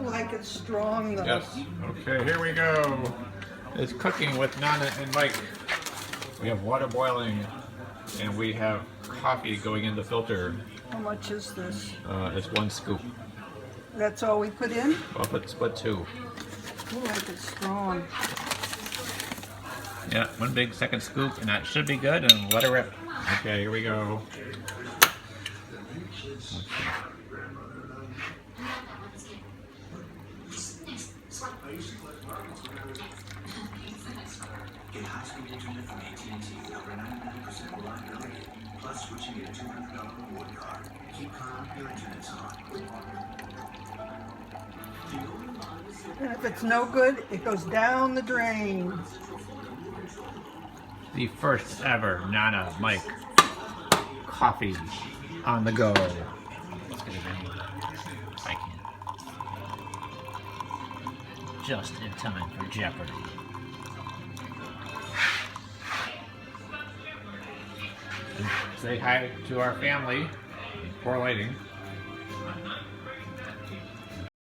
Ooh, like it's strong though. Yes. Okay, here we go. It's cooking with Nana and Mike. We have water boiling, and we have coffee going in the filter. How much is this? It's 1 scoop. That's all we put in? Well, split 2. Ooh, like it's strong. Yeah, 1 big second scoop, and that should be good, and let it rip. Okay, here we go. Get high-speed internet from AT&T, over 99% reliability, plus switching to a $200 reward card. Keep calm, your internet's on. And if it's no good, it goes down the drain. The first ever Nana Mike coffee on the go. Let's get it in. If I can. Just in time for Jeopardy. Say hi to our family. Poor lighting.